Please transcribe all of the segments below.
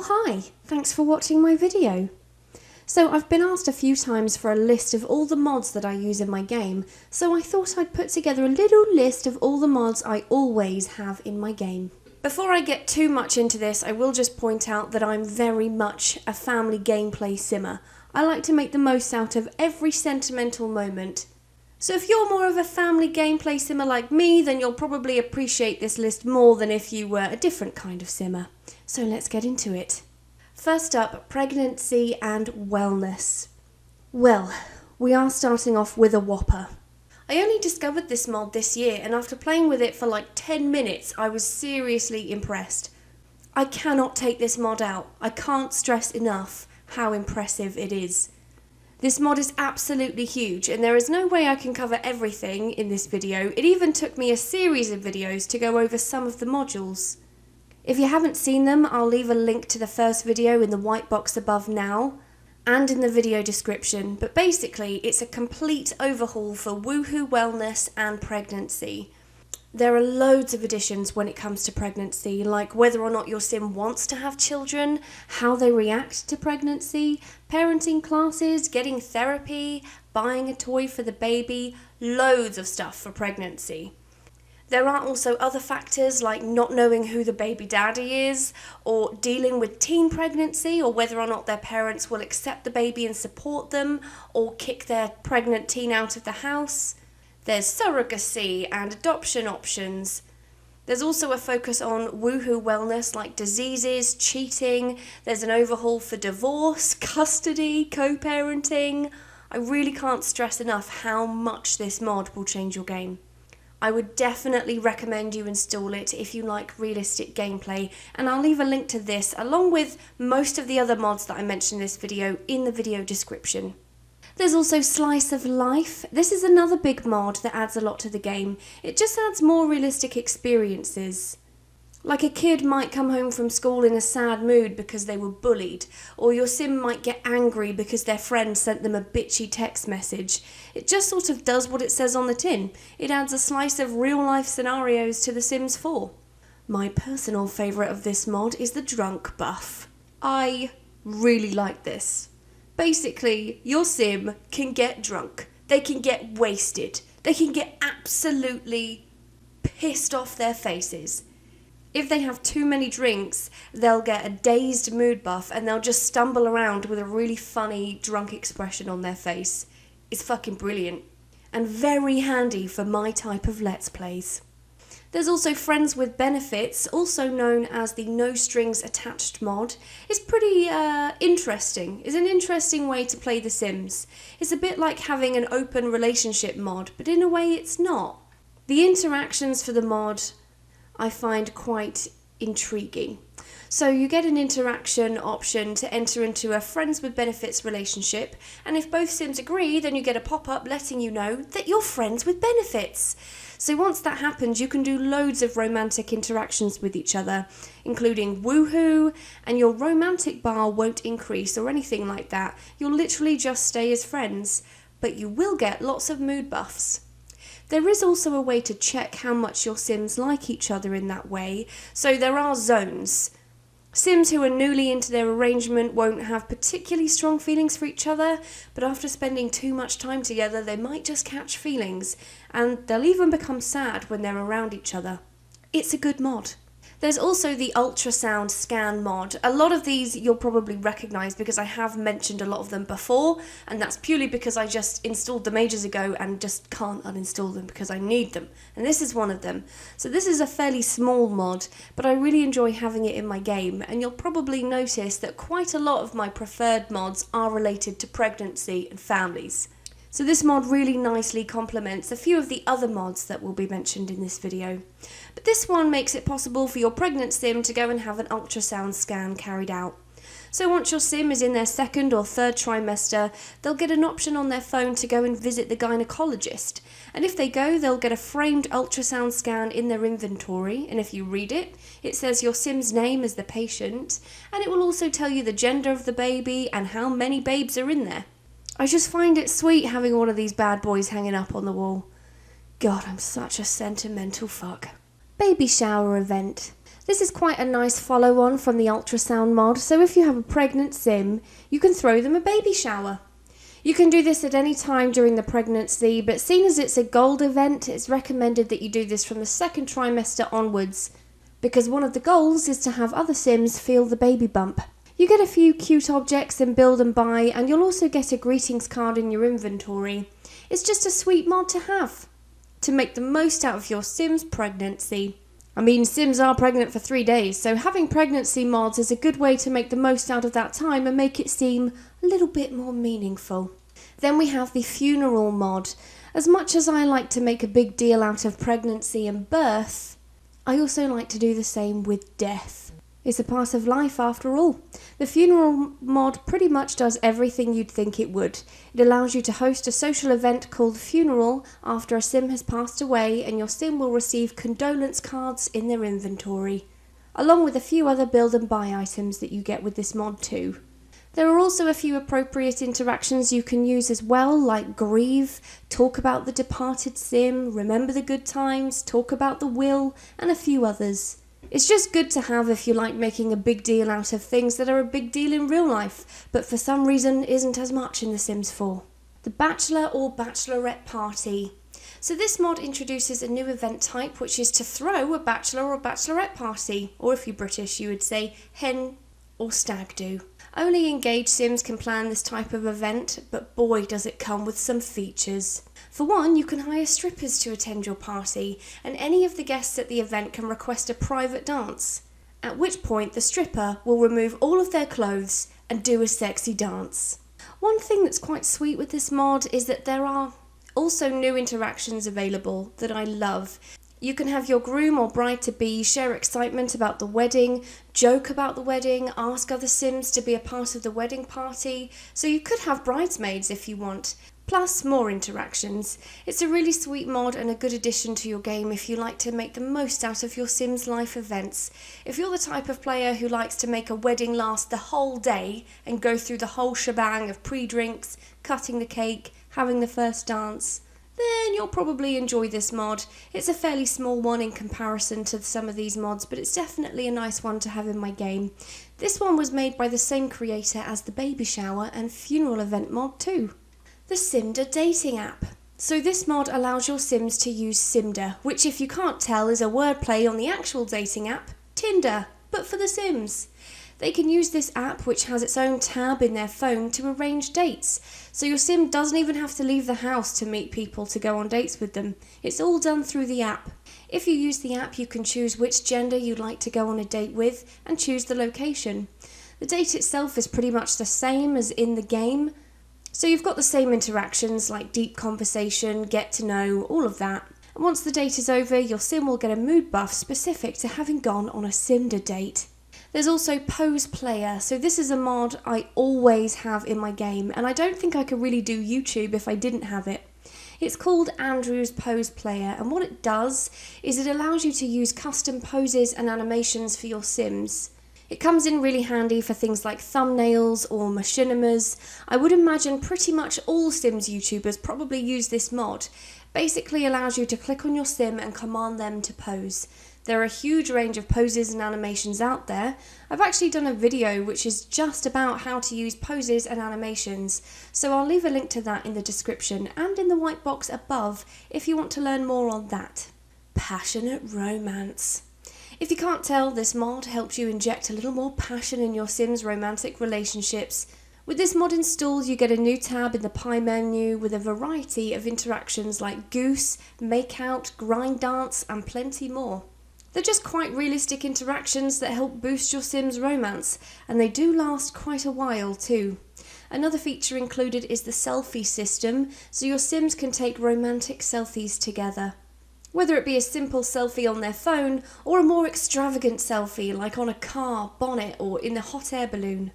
Oh hi, thanks for watching my video. So I've been asked a few times for a list of all the mods that I use in my game, so I thought I'd put together a little list of all the mods I always have in my game. Before I get too much into this, I will just point out that I'm very much a family gameplay simmer. I like to make the most out of every sentimental moment. So if you're more of a family gameplay simmer like me, then you'll probably appreciate this list more than if you were a different kind of simmer. So let's get into it. First up, pregnancy and wellness. Well, we are starting off with a whopper. I only discovered this mod this year, and after playing with it for like 10 minutes, I was seriously impressed. I cannot take this mod out. I can't stress enough how impressive it is. This mod is absolutely huge, and there is no way I can cover everything in this video. It even took me a series of videos to go over some of the modules. If you haven't seen them, I'll leave a link to the first video in the white box above now, and in the video description, but basically it's a complete overhaul for woohoo wellness and pregnancy. There are loads of additions when it comes to pregnancy, like whether or not your sim wants to have children, how they react to pregnancy, parenting classes, getting therapy, buying a toy for the baby, loads of stuff for pregnancy. There are also other factors like not knowing who the baby daddy is, or dealing with teen pregnancy, or whether or not their parents will accept the baby and support them, or kick their pregnant teen out of the house. There's surrogacy and adoption options. There's also a focus on woohoo wellness like diseases, cheating. There's an overhaul for divorce, custody, co-parenting. I really can't stress enough how much this mod will change your game. I would definitely recommend you install it if you like realistic gameplay, and I'll leave a link to this along with most of the other mods that I mentioned in this video in the video description. There's also Slice of Life. This is another big mod that adds a lot to the game. It just adds more realistic experiences. Like a kid might come home from school in a sad mood because they were bullied, or your sim might get angry because their friend sent them a bitchy text message. It just sort of does what it says on the tin. It adds a slice of real life scenarios to The Sims 4. My personal favourite of this mod is the drunk buff. I really like this. Basically, your sim can get drunk, they can get wasted, they can get absolutely pissed off their faces. If they have too many drinks, they'll get a dazed mood buff and they'll just stumble around with a really funny drunk expression on their face. It's fucking brilliant, and very handy for my type of Let's Plays. There's also Friends with Benefits, also known as the No Strings Attached mod. It's pretty interesting. It's an interesting way to play The Sims. It's a bit like having an open relationship mod, but in a way it's not. The interactions for the mod I find quite intriguing. So you get an interaction option to enter into a Friends with Benefits relationship, and if both Sims agree, then you get a pop-up letting you know that you're friends with benefits. So once that happens, you can do loads of romantic interactions with each other, including woohoo, and your romantic bar won't increase or anything like that. You'll literally just stay as friends, but you will get lots of mood buffs. There is also a way to check how much your Sims like each other in that way, so there are zones. Sims who are newly into their arrangement won't have particularly strong feelings for each other, but after spending too much time together they might just catch feelings, and they'll even become sad when they're around each other. It's a good mod. There's also the Ultrasound Scan mod. A lot of these you'll probably recognise because I have mentioned a lot of them before, and that's purely because I just installed them ages ago and just can't uninstall them because I need them. And this is one of them. So this is a fairly small mod, but I really enjoy having it in my game, and you'll probably notice that quite a lot of my preferred mods are related to pregnancy and families. So this mod really nicely complements a few of the other mods that will be mentioned in this video. But this one makes it possible for your pregnant sim to go and have an ultrasound scan carried out. So once your sim is in their second or third trimester, they'll get an option on their phone to go and visit the gynecologist. And if they go, they'll get a framed ultrasound scan in their inventory, and if you read it, it says your sim's name as the patient, and it will also tell you the gender of the baby and how many babes are in there. I just find it sweet having one of these bad boys hanging up on the wall. God, I'm such a sentimental fuck. Baby shower event. This is quite a nice follow-on from the ultrasound mod, so if you have a pregnant sim, you can throw them a baby shower. You can do this at any time during the pregnancy, but seeing as it's a gold event, it's recommended that you do this from the second trimester onwards, because one of the goals is to have other sims feel the baby bump. You get a few cute objects in build and buy, and you'll also get a greetings card in your inventory. It's just a sweet mod to have, to make the most out of your sim's pregnancy. I mean, sims are pregnant for 3 days, so having pregnancy mods is a good way to make the most out of that time and make it seem a little bit more meaningful. Then we have the funeral mod. As much as I like to make a big deal out of pregnancy and birth, I also like to do the same with death. It's a part of life after all. The funeral mod pretty much does everything you'd think it would. It allows you to host a social event called Funeral after a sim has passed away, and your sim will receive condolence cards in their inventory, along with a few other build and buy items that you get with this mod too. There are also a few appropriate interactions you can use as well, like grieve, talk about the departed sim, remember the good times, talk about the will, and a few others. It's just good to have if you like making a big deal out of things that are a big deal in real life, but for some reason isn't as much in The Sims 4. The Bachelor or Bachelorette party. So this mod introduces a new event type, which is to throw a Bachelor or Bachelorette party, or if you're British you would say hen or stag do. Only engaged sims can plan this type of event, but boy does it come with some features. For one, you can hire strippers to attend your party, and any of the guests at the event can request a private dance, at which point the stripper will remove all of their clothes and do a sexy dance. One thing that's quite sweet with this mod is that there are also new interactions available that I love. You can have your groom or bride-to-be share excitement about the wedding, joke about the wedding, ask other sims to be a part of the wedding party, so you could have bridesmaids if you want, plus more interactions. It's a really sweet mod and a good addition to your game if you like to make the most out of your Sims life events. If you're the type of player who likes to make a wedding last the whole day and go through the whole shebang of pre-drinks, cutting the cake, having the first dance, then you'll probably enjoy this mod. It's a fairly small one in comparison to some of these mods, but it's definitely a nice one to have in my game. This one was made by the same creator as the baby shower and funeral event mod too. The Simda dating app. So this mod allows your Sims to use Simda, which if you can't tell is a wordplay on the actual dating app, Tinder, but for the Sims. They can use this app, which has its own tab in their phone, to arrange dates. So your sim doesn't even have to leave the house to meet people to go on dates with them. It's all done through the app. If you use the app, you can choose which gender you'd like to go on a date with and choose the location. The date itself is pretty much the same as in the game. So you've got the same interactions like deep conversation, get to know, all of that. And once the date is over, your sim will get a mood buff specific to having gone on a Simda date. There's also Pose Player, so this is a mod I always have in my game, and I don't think I could really do YouTube if I didn't have it. It's called Andrew's Pose Player, and what it does is it allows you to use custom poses and animations for your Sims. It comes in really handy for things like thumbnails or machinimas. I would imagine pretty much all Sims YouTubers probably use this mod. Basically allows you to click on your Sim and command them to pose. There are a huge range of poses and animations out there. I've actually done a video which is just about how to use poses and animations, so I'll leave a link to that in the description and in the white box above if you want to learn more on that. Passionate romance. If you can't tell, this mod helps you inject a little more passion in your Sims' romantic relationships. With this mod installed, you get a new tab in the pie menu with a variety of interactions like goose, make out, grind dance, and plenty more. They're just quite realistic interactions that help boost your Sims' romance, and they do last quite a while too. Another feature included is the selfie system, so your Sims can take romantic selfies together. Whether it be a simple selfie on their phone or a more extravagant selfie like on a car, bonnet or in a hot air balloon.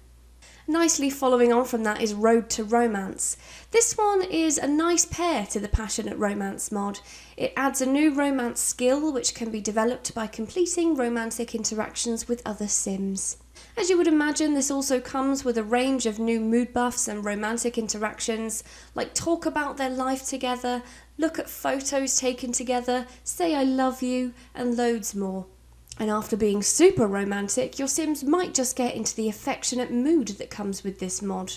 Nicely following on from that is Road to Romance. This one is a nice pair to the Passionate Romance mod. It adds a new romance skill which can be developed by completing romantic interactions with other Sims. As you would imagine, this also comes with a range of new mood buffs and romantic interactions, like talk about their life together, look at photos taken together, say I love you, and loads more. And after being super romantic, your Sims might just get into the affectionate mood that comes with this mod.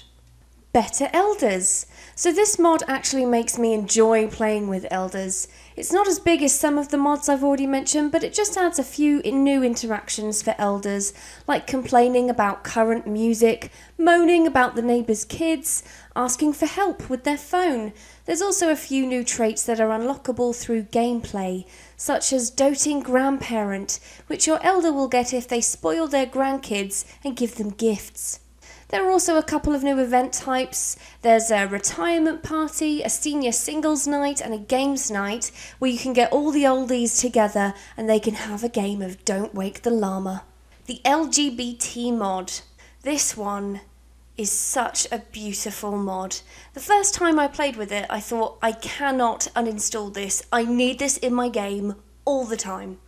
Better elders. So this mod actually makes me enjoy playing with elders. It's not as big as some of the mods I've already mentioned, but it just adds a few new interactions for elders, like complaining about current music, moaning about the neighbours' kids, asking for help with their phone. There's also a few new traits that are unlockable through gameplay, such as doting grandparent, which your elder will get if they spoil their grandkids and give them gifts. There are also a couple of new event types. There's a retirement party, a senior singles night and a games night where you can get all the oldies together and they can have a game of Don't Wake the Llama. The LGBT mod. This one is such a beautiful mod. The first time I played with it, I thought, I cannot uninstall this. I need this in my game all the time.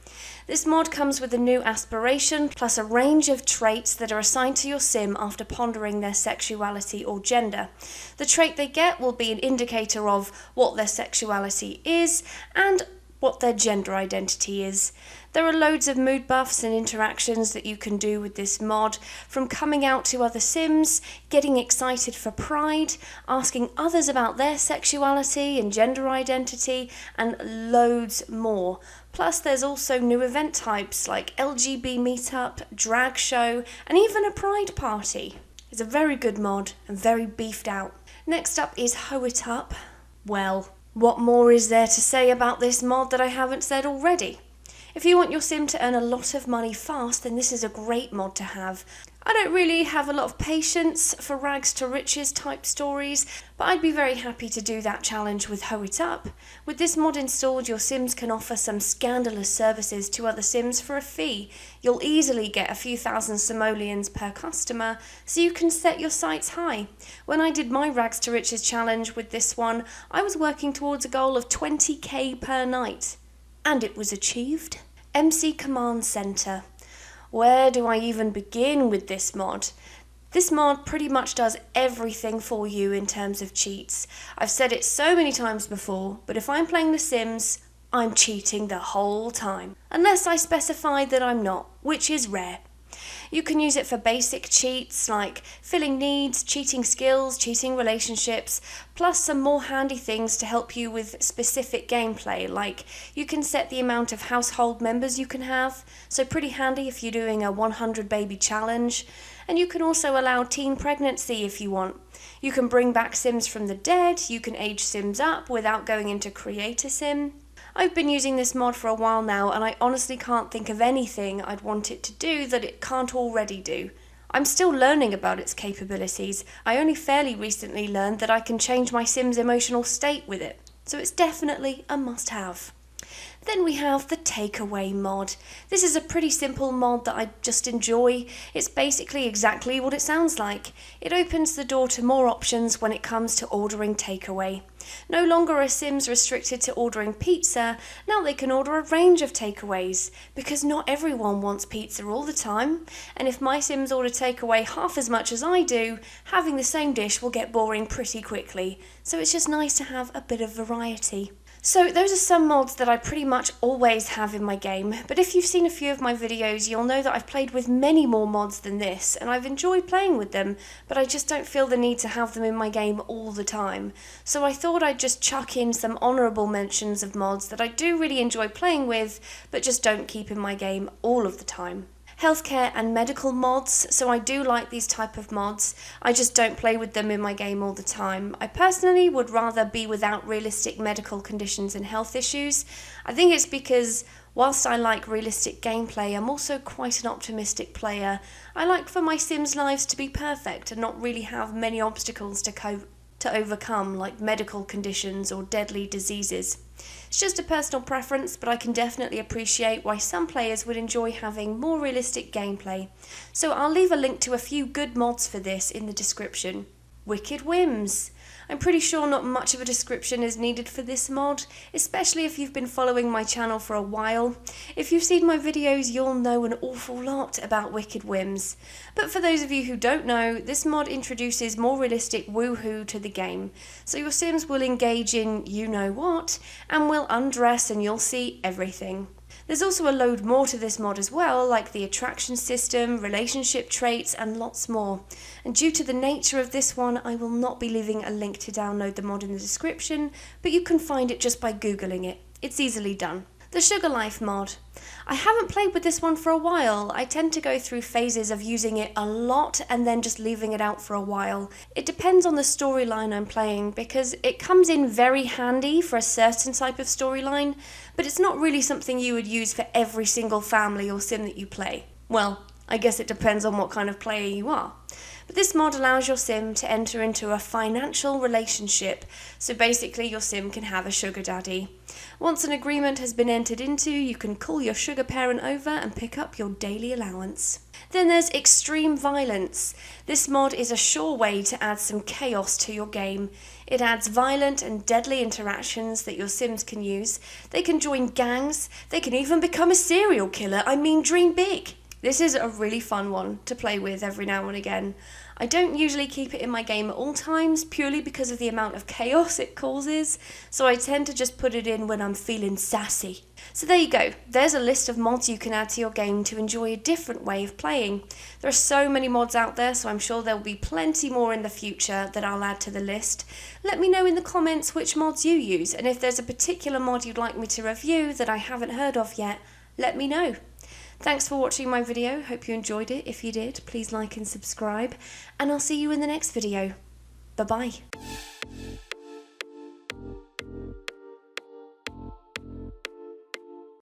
This mod comes with a new aspiration, plus a range of traits that are assigned to your sim after pondering their sexuality or gender. The trait they get will be an indicator of what their sexuality is and what their gender identity is. There are loads of mood buffs and interactions that you can do with this mod, from coming out to other Sims, getting excited for Pride, asking others about their sexuality and gender identity, and loads more. Plus there's also new event types like LGB meetup, drag show, and even a Pride party. It's a very good mod and very beefed out. Next up is Hoeitup. Well, what more is there to say about this mod that I haven't said already? If you want your sim to earn a lot of money fast, then this is a great mod to have. I don't really have a lot of patience for rags to riches type stories, but I'd be very happy to do that challenge with Hoeitup. With this mod installed, your sims can offer some scandalous services to other sims for a fee. You'll easily get a few thousand simoleons per customer, so you can set your sights high. When I did my rags to riches challenge with this one, I was working towards a goal of 20k per night. And it was achieved. MC Command Center. Where do I even begin with this mod? This mod pretty much does everything for you in terms of cheats. I've said it so many times before, but if I'm playing The Sims, I'm cheating the whole time. Unless I specify that I'm not, which is rare. You can use it for basic cheats like filling needs, cheating skills, cheating relationships, plus some more handy things to help you with specific gameplay, like you can set the amount of household members you can have, so pretty handy if you're doing a 100 baby challenge, and you can also allow teen pregnancy if you want. You can bring back Sims from the dead, you can age Sims up without going into Create a Sim. I've been using this mod for a while now and I honestly can't think of anything I'd want it to do that it can't already do. I'm still learning about its capabilities. I only fairly recently learned that I can change my Sim's emotional state with it, so it's definitely a must-have. Then we have the Takeaway mod. This is a pretty simple mod that I just enjoy. It's basically exactly what it sounds like. It opens the door to more options when it comes to ordering takeaway. No longer are Sims restricted to ordering pizza, now they can order a range of takeaways, because not everyone wants pizza all the time, and if my Sims order takeaway half as much as I do, having the same dish will get boring pretty quickly, so it's just nice to have a bit of variety. So those are some mods that I pretty much always have in my game, but if you've seen a few of my videos, you'll know that I've played with many more mods than this, and I've enjoyed playing with them, but I just don't feel the need to have them in my game all the time. So I thought I'd just chuck in some honourable mentions of mods that I do really enjoy playing with, but just don't keep in my game all of the time. Healthcare and medical mods, so I do like these type of mods, I just don't play with them in my game all the time. I personally would rather be without realistic medical conditions and health issues. I think it's because whilst I like realistic gameplay, I'm also quite an optimistic player. I like for my Sims' lives to be perfect and not really have many obstacles to overcome, like medical conditions or deadly diseases. It's just a personal preference, but I can definitely appreciate why some players would enjoy having more realistic gameplay. So I'll leave a link to a few good mods for this in the description. Wicked Whims. I'm pretty sure not much of a description is needed for this mod, especially if you've been following my channel for a while. If you've seen my videos, you'll know an awful lot about Wicked Whims. But for those of you who don't know, this mod introduces more realistic woohoo to the game. So your Sims will engage in you-know-what, and will undress and you'll see everything. There's also a load more to this mod as well, like the attraction system, relationship traits, and lots more. And due to the nature of this one, I will not be leaving a link to download the mod in the description, but you can find it just by Googling it. It's easily done. The Sugar Life mod. I haven't played with this one for a while. I tend to go through phases of using it a lot and then just leaving it out for a while. It depends on the storyline I'm playing, because it comes in very handy for a certain type of storyline, but it's not really something you would use for every single family or sim that you play. Well, I guess it depends on what kind of player you are. But this mod allows your sim to enter into a financial relationship, so basically your sim can have a sugar daddy. Once an agreement has been entered into, you can call your sugar parent over and pick up your daily allowance. Then there's Extreme Violence. This mod is a sure way to add some chaos to your game. It adds violent and deadly interactions that your sims can use. They can join gangs, they can even become a serial killer. I mean, dream big. This is a really fun one to play with every now and again. I don't usually keep it in my game at all times, purely because of the amount of chaos it causes, so I tend to just put it in when I'm feeling sassy. So there you go, there's a list of mods you can add to your game to enjoy a different way of playing. There are so many mods out there, so I'm sure there will be plenty more in the future that I'll add to the list. Let me know in the comments which mods you use, and if there's a particular mod you'd like me to review that I haven't heard of yet, let me know. Thanks for watching my video, hope you enjoyed it. If you did, please like and subscribe, and I'll see you in the next video. Bye bye.